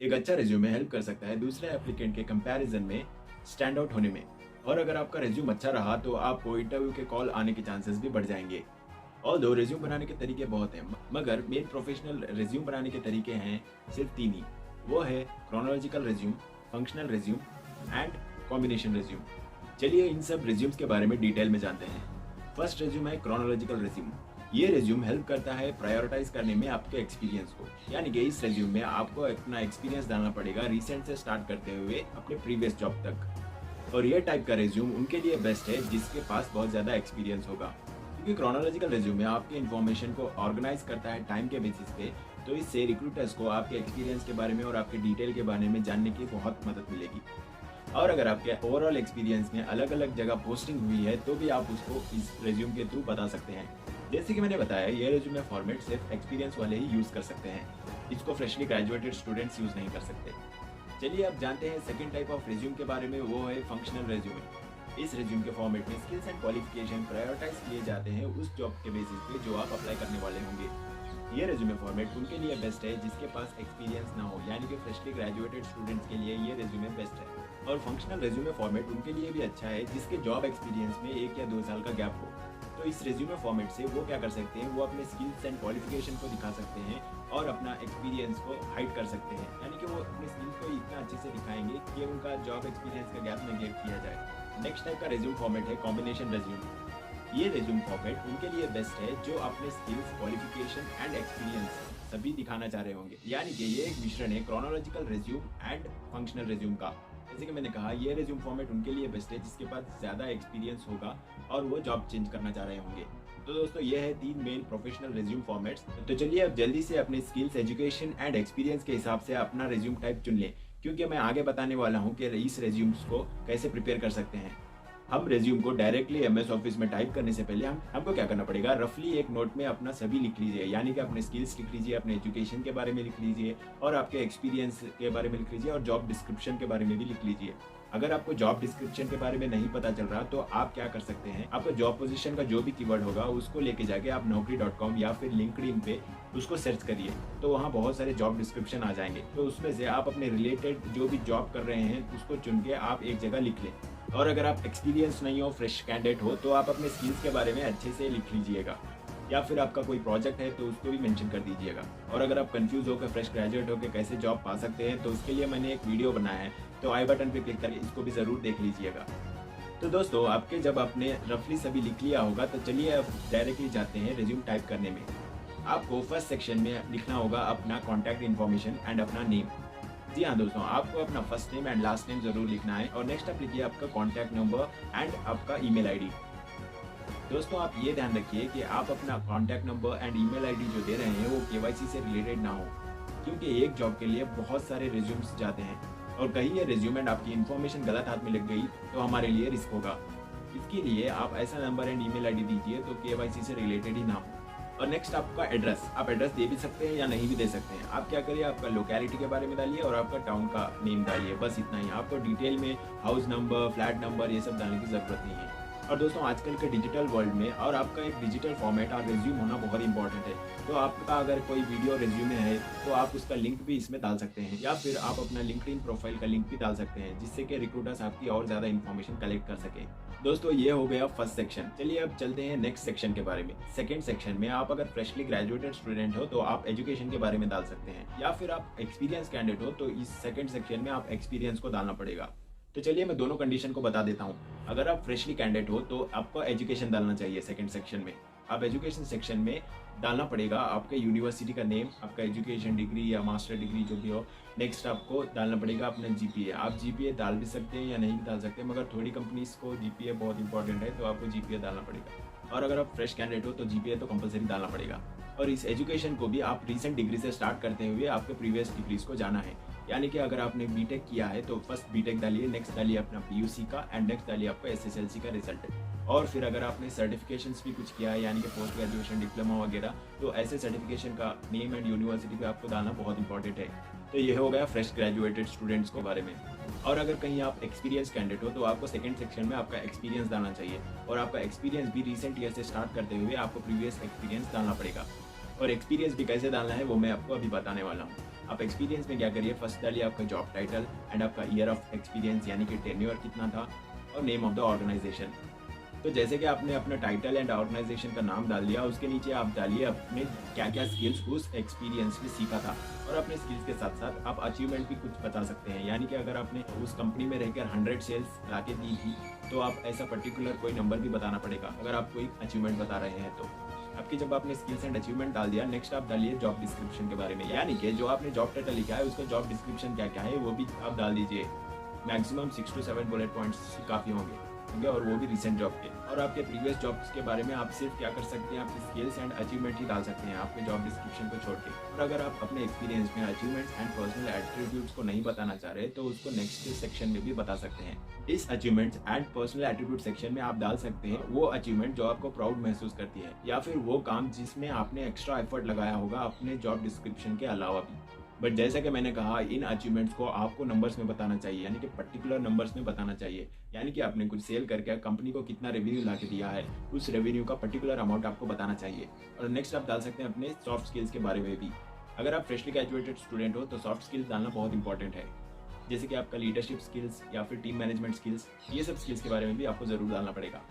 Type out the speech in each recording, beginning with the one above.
एक अच्छा resume help कर सकता है दूसरे एप्लीकेंट के कंपैरिजन में स्टैंड आउट होने में। और अगर आपका रिज्यूम अच्छा रहा तो आपको इंटरव्यू के कॉल आने के चांसेस भी बढ़ जाएंगे। ऑल्दो रिज्यूम बनाने के तरीके बहुत हैं, मगर मेन प्रोफेशनल रिज्यूम बनाने के तरीके हैं सिर्फ तीन ही। वो है chronological resume, functional resume and combination resume. चलिए इन सब रिज्यूम्स के बारे में डिटेल में जानते हैं। फर्स्ट रिज्यूम है क्रोनोलॉजिकल रिज्यूम। ये रिज्यूम हेल्प करता है प्रायोरिटाइज करने में आपके एक्सपीरियंस को, यानी कि इस रिज्यूम में आपको अपना एक्सपीरियंस डालना पड़ेगा रिसेंट से स्टार्ट करते हुए अपने प्रीवियस जॉब तक। और ये टाइप का रिज्यूम उनके लिए बेस्ट है जिसके पास बहुत ज़्यादा एक्सपीरियंस होगा, क्योंकि क्रोनोलॉजिकल रिज्यूम में आपके इन्फॉर्मेशन को ऑर्गेनाइज करता है टाइम के बेसिस पे। तो इससे रिक्रूटर्स को आपके एक्सपीरियंस के बारे में और आपके डिटेल के बारे में जानने की बहुत मदद मिलेगी। और अगर आपके ओवरऑल एक्सपीरियंस में अलग अलग जगह पोस्टिंग हुई है तो भी आप उसको इस रिज्यूम के थ्रू बता सकते हैं। जैसे कि मैंने बताया, ये रिज्यूमे फॉर्मेट सिर्फ एक्सपीरियंस वाले ही यूज़ कर सकते हैं, इसको फ्रेशली ग्रेजुएटेड स्टूडेंट्स यूज़ नहीं कर सकते। चलिए अब जानते हैं सेकंड टाइप ऑफ रिज्यूम के बारे में, वो है फंक्शनल रिज्यूमे। इस रिज्यूम के फॉर्मेट में स्किल्स एंड क्वालिफिकेशन प्रायोरिटाइज किए जाते हैं उस जॉब के बेसिस पे जो आप अप्लाई करने वाले होंगे। ये रिज्यूमे फॉर्मेट उनके लिए बेस्ट है जिसके पास एक्सपीरियंस ना हो, यानी कि फ्रेशली ग्रेजुएटेड स्टूडेंट्स के लिए ये रिज्यूमे बेस्ट है। और फंक्शनल रिज्यूमे फॉर्मेट उनके लिए भी अच्छा है जिसके जॉब एक्सपीरियंस में 1 या 2 साल का गैप हो। तो इस रिज्यूमे फॉर्मेट से वो क्या कर सकते हैं, वो अपने स्किल्स एंड क्वालिफिकेशन को दिखा सकते हैं और अपना एक्सपीरियंस को हाइड कर सकते हैं, यानी कि वो अपने स्किल्स को इतना अच्छे से दिखाएंगे कि उनका जॉब एक्सपीरियंस का गैप नेगलेक्ट किया जाए। नेक्स्ट टाइप का रिज्यूम फॉर्मेट है कॉम्बिनेशन रिज्यूम। ये रिज्यूम फॉर्मेट उनके लिए बेस्ट है जो अपने स्किल्स, क्वालिफिकेशन एंड एक्सपीरियंस सभी दिखाना चाह रहे होंगे, यानी कि ये एक मिश्रण है chronological resume and functional resume का। जैसे कि मैंने कहा, ये रिज्यूम फॉर्मेट उनके लिए बेस्ट है जिसके पास ज़्यादा एक्सपीरियंस होगा और वो जॉब चेंज करना चाह रहे होंगे। तो दोस्तों ये है 3 मेन प्रोफेशनल रिज्यूम फॉर्मेट्स। तो चलिए अब जल्दी से अपने स्किल्स, एजुकेशन एंड एक्सपीरियंस के हिसाब से अपना रिज्यूम टाइप चुन लें, क्योंकि मैं आगे बताने वाला हूँ कि इस रिज्यूम्स को कैसे प्रिपेयर कर सकते हैं। हम रिज्यूम को डायरेक्टली एमएस ऑफिस में टाइप करने से पहले हमको क्या करना पड़ेगा, रफली एक नोट में अपना सभी लिख लीजिए, यानी कि अपने स्किल्स लिख लीजिए, अपने एजुकेशन के बारे में लिख लीजिए और आपके एक्सपीरियंस के बारे में लिख लीजिए और जॉब डिस्क्रिप्शन के बारे में भी लिख लीजिए। अगर आपको जॉब डिस्क्रिप्शन के बारे में नहीं पता चल रहा तो आप क्या कर सकते हैं, आपको जॉब पोजीशन का जो भी कीवर्ड होगा उसको लेके जाके आप naukri.com या फिर लिंक्डइन पे उसको सर्च करिए, तो वहाँ बहुत सारे जॉब डिस्क्रिप्शन आ जाएंगे। तो उसमें से आप अपने रिलेटेड जो भी जॉब कर रहे हैं उसको चुन के आप एक जगह लिख लें। और अगर आप एक्सपीरियंस नहीं हो, फ्रेश कैंडिडेट हो, तो आप अपने स्किल्स के बारे में अच्छे से लिख लीजिएगा, या फिर आपका कोई प्रोजेक्ट है तो उसको भी मेंशन कर दीजिएगा। और अगर आप कंफ्यूज होकर फ्रेश ग्रेजुएट होकर कैसे जॉब पा सकते हैं तो उसके लिए मैंने एक वीडियो बनाया है, तो आई बटन पे क्लिक करके इसको भी ज़रूर देख लीजिएगा। तो दोस्तों आपके जब आपने रफली सभी लिख लिया होगा तो चलिए अब डायरेक्टली जाते हैं रिज्यूम टाइप करने में। आपको फर्स्ट सेक्शन में लिखना होगा अपना कॉन्टैक्ट इन्फॉर्मेशन एंड अपना नेम। जी हाँ दोस्तों, आपको अपना first name and last name जरूर लिखना है। और नेक्स्ट आप लिखिए आपका कॉन्टैक्ट नंबर एंड आपका ईमेल आईडी। दोस्तों आप ये ध्यान रखिए कि आप अपना contact number and email ID जो दे रहे हैं वो केवाईसी से रिलेटेड ना हो, क्योंकि एक जॉब के लिए बहुत सारे रिज्यूम्स जाते हैं और कहीं ये रिज्यूम एंड आपकी इन्फॉर्मेशन गलत हाथ में लग गई तो हमारे लिए रिस्क होगा। इसके लिए आप ऐसा नंबर एंड ईमेल आईडी दीजिए तो केवाईसी से रिलेटेड ही ना हो। और नेक्स्ट आपका एड्रेस, आप एड्रेस दे भी सकते हैं या नहीं भी दे सकते हैं। आप क्या करिए, आपका लोकेलिटी के बारे में डालिए और आपका टाउन का नेम डालिए, बस इतना ही। आपको डिटेल में हाउस नंबर, फ्लैट नंबर ये सब डालने की ज़रूरत नहीं है। और दोस्तों आजकल के डिजिटल वर्ल्ड में और आपका एक डिजिटल फॉर्मेट और रिज्यूम होना बहुत इंपॉर्टेंट है। तो आपका अगर कोई वीडियो रिज्यूमे है तो आप उसका लिंक भी इसमें डाल सकते हैं, या फिर आप अपना लिंक्डइन प्रोफाइल का लिंक भी डाल सकते हैं, जिससे कि रिक्रूटर्स आपकी और ज़्यादा इन्फॉर्मेशन कलेक्ट कर सकें। दोस्तों ये हो गया फर्स्ट सेक्शन। चलिए अब चलते हैं नेक्स्ट सेक्शन के बारे में। सेकंड सेक्शन में आप अगर फ्रेशली ग्रेजुएटेड स्टूडेंट हो तो आप एजुकेशन के बारे में डाल सकते हैं, या फिर आप एक्सपीरियंस कैंडिडेट हो तो इस सेकंड सेक्शन में आप एक्सपीरियंस को डालना पड़ेगा। तो चलिए मैं दोनों कंडीशन को बता देता हूँ। अगर आप फ्रेशली कैंडिडेट हो तो आपको एजुकेशन डालना चाहिए सेकंड सेक्शन में। आप एजुकेशन सेक्शन में डालना पड़ेगा आपके यूनिवर्सिटी का नेम, आपका एजुकेशन डिग्री या मास्टर डिग्री जो भी हो। नेक्स्ट आपको डालना पड़ेगा अपना जीपीए। आप जीपीए डाल भी सकते हैं या नहीं भी डाल सकते, मगर थोड़ी कंपनीज को जीपीए बहुत इंपॉर्टेंट है तो आपको जीपीए डालना पड़ेगा। और अगर आप फ्रेश कैंडिडेट हो तो जीपीए तो कंपलसरी डालना पड़ेगा। और इस एजुकेशन को भी आप रीसेंट डिग्री से स्टार्ट करते हुए आपके प्रीवियस डिग्रीज को जाना है, यानी कि अगर आपने बीटेक किया है तो फर्स्ट बीटेक डालिए, नेक्स्ट डालिए अपना पीयूसी का एंड नेक्स्ट डालिए आपका एसएसएलसी का रिजल्ट। और फिर अगर आपने सर्टिफिकेशंस भी कुछ किया है, यानी कि पोस्ट ग्रेजुएशन, डिप्लोमा वगैरह, तो ऐसे सर्टिफिकेशन का नेम एंड यूनिवर्सिटी पे आपको डालना बहुत इंपॉर्टेंट है। तो ये हो गया फ्रेश ग्रेजुएटेड स्टूडेंट्स के बारे में। और अगर कहीं आप एक्सपीरियंस कैंडिडेट हो तो आपको सेकंड सेक्शन में आपका एक्सपीरियंस डालना चाहिए, और आपका एक्सपीरियंस भी रिसेंट ईयर से स्टार्ट करते हुए आपको प्रीवियस एक्सपीरियंस डालना पड़ेगा। और एक्सपीरियंस भी कैसे डालना है वो मैं आपको अभी बताने वाला हूँ। आप एक्सपीरियंस में क्या करिए, फर्स्ट डालिए आपका जॉब टाइटल एंड आपका ईयर ऑफ एक्सपीरियंस यानी कि टेन्योर कितना था और नेम ऑफ द ऑर्गेनाइजेशन। तो जैसे कि आपने अपना टाइटल एंड ऑर्गेनाइजेशन का नाम डाल दिया, उसके नीचे आप डालिए अपने क्या क्या स्किल्स उस एक्सपीरियंस में सीखा था, और अपने स्किल्स के साथ साथ आप अचीवमेंट भी कुछ बता सकते हैं। यानी कि अगर आपने उस कंपनी में रहकर 100 सेल्स लाके दी थी तो आप ऐसा पर्टिकुलर कोई नंबर भी बताना पड़ेगा अगर आप कोई अचीवमेंट बता रहे हैं तो। आपकी जब आपने स्किल्स एंड अचीवमेंट डाल दिया, नेक्स्ट आप डालिए जॉब डिस्क्रिप्शन के बारे में, यानी कि जो आपने जॉब टाइटल लिखा है उसका जॉब डिस्क्रिप्शन क्या क्या है वो भी आप डाल दीजिए। मैक्सिमम 6 to 7 बुलेट पॉइंट्स काफ़ी होंगे, ठीक है, और वो भी रिसेंट जॉब के। और आपके प्रीवियस जॉब्स के बारे में आप सिर्फ क्या कर सकते हैं, आपकी स्किल्स एंड अचीवमेंट ही डाल सकते हैं आपके जॉब डिस्क्रिप्शन को छोड़ के। और अगर आप अपने एक्सपीरियंस में अचीवमेंट्स एंड पर्सनल एट्रीब्यूट्स को नहीं बताना चाह रहे तो उसको नेक्स्ट सेक्शन में भी बता सकते हैं। इस achievements and personal attribute section में आप डाल सकते हैं वो अचीवमेंट जो आपको प्राउड महसूस करती है, या फिर वो काम जिसमें आपने एक्स्ट्रा एफर्ट लगाया होगा अपने जॉब डिस्क्रिप्शन के अलावा भी। बट जैसा कि मैंने कहा, इन अचीवमेंट्स को आपको नंबर्स में बताना चाहिए, यानी कि पर्टिकुलर नंबर्स में बताना चाहिए। यानी कि आपने कुछ सेल करके कंपनी को कितना रेवेन्यू ला के दिया है, उस रेवेन्यू का पर्टिकुलर अमाउंट आपको बताना चाहिए। और नेक्स्ट आप डाल सकते हैं अपने सॉफ्ट स्किल्स के बारे में भी। अगर आप फ्रेशली ग्रेजुएटेड स्टूडेंट हो तो सॉफ्ट स्किल्स डालना बहुत इंपॉर्टेंट है, जैसे कि आपका लीडरशिप स्किल्स या फिर टीम मैनेजमेंट स्किल्स, ये सब स्किल्स के बारे में भी आपको ज़रूर डालना पड़ेगा।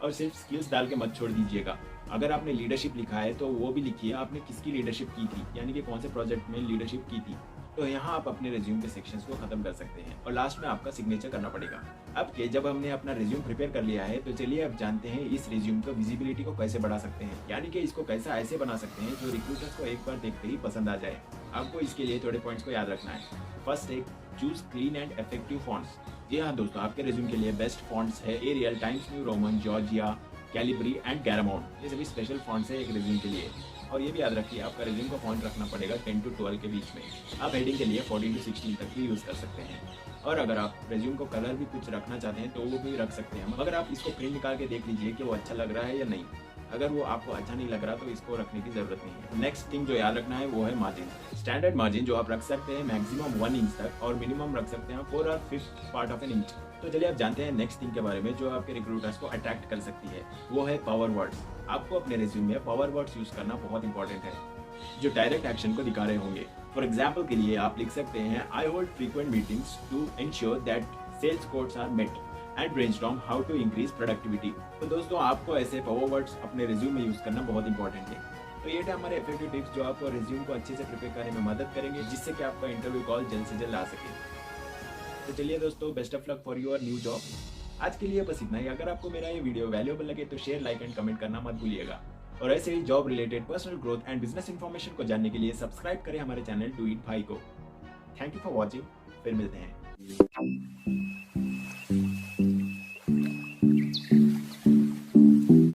और सिर्फ स्किल्स डाल के मत छोड़ दीजिएगा। अगर आपने लीडरशिप लिखा है तो वो भी लिखिए आपने किसकी लीडरशिप की थी, यानी कि कौन से प्रोजेक्ट में लीडरशिप की थी। तो यहाँ आप अपने रिज्यूम के सेक्शंस को खत्म कर सकते हैं और लास्ट में आपका सिग्नेचर करना पड़ेगा। अब के जब हमने अपना रिज्यूम प्रिपेयर कर लिया है तो चलिए अब जानते हैं इस रिज्यूम को विजिबिलिटी को कैसे बढ़ा सकते हैं, यानी कि इसको कैसा ऐसे बना सकते हैं जो रिक्रूटर्स को एक बार देखते ही पसंद आ जाए। आपको इसके लिए थोड़े पॉइंट्स को याद रखना है। फर्स्ट एक, choose clean and effective fonts. जी हाँ दोस्तों, आपके रिज्यूम के लिए बेस्ट फॉन्ट्स है Arial, Times New Roman, Georgia, Calibri and Garamond. ये सभी स्पेशल फॉन्ट्स है एक रिज्यूम के लिए। और ये भी याद रखिए आपका रिज्यूम का फॉन्ट रखना पड़ेगा 10 to 12 के बीच में। आप हेडिंग के लिए 14 to 16 तक भी यूज़ कर सकते हैं। और अगर आप रिज्यूम को कलर भी कुछ रखना चाहते हैं तो वो भी रख सकते हैं, मगर आप इसको प्रिंट निकाल के देख लीजिए कि वो अच्छा लग रहा है या नहीं। अगर वो आपको अच्छा नहीं लग रहा तो इसको रखने की जरूरत नहीं है। नेक्स्ट थिंग जो याद रखना है वो है मार्जिन। स्टैंडर्ड मार्जिन जो आप रख सकते हैं मैक्सिमम 1 इंच तक, और मिनिमम रख सकते हैं 4 और 5th part of an inch. तो चलिए आप जानते हैं नेक्स्ट थिंग के बारे में जो आपके रिक्रूटर्स को अट्रैक्ट कर सकती है, वो है पावर वर्ड्स। आपको अपने रिज्यूम में पावर वर्ड्स यूज करना बहुत इंपॉर्टेंट है जो डायरेक्ट एक्शन को दिखा रहे होंगे। फॉर एग्जाम्पल के लिए आप लिख सकते हैं, I hold frequent meetings to ensure that sales codes are met and brainstorm how to increase productivity. तो दोस्तों आपको ऐसे पावर वर्ड्स अपने रिज्यूम में यूज करना बहुत इंपॉर्टेंट है। तो ये थे हमारे इफेक्टिव टिप्स जो आपको रिज्यूम को अच्छे से प्रिपेयर करने में मदद करेंगे, जिससे कि आपका इंटरव्यू कॉल जल्द से जल्द आ सके। तो चलिए दोस्तों, best of luck for your new job. आज के लिए बस इतना ही। अगर आपको मेरा ये वीडियो वैल्यूएबल लगे तो शेयर, लाइक एंड कमेंट करना मत भूलिएगा। और ऐसे ही job related personal growth and business information को जानने के लिए सब्सक्राइब करें हमारे चैनल डू इट भाई को। Thank you for watching. फिर मिलते हैं।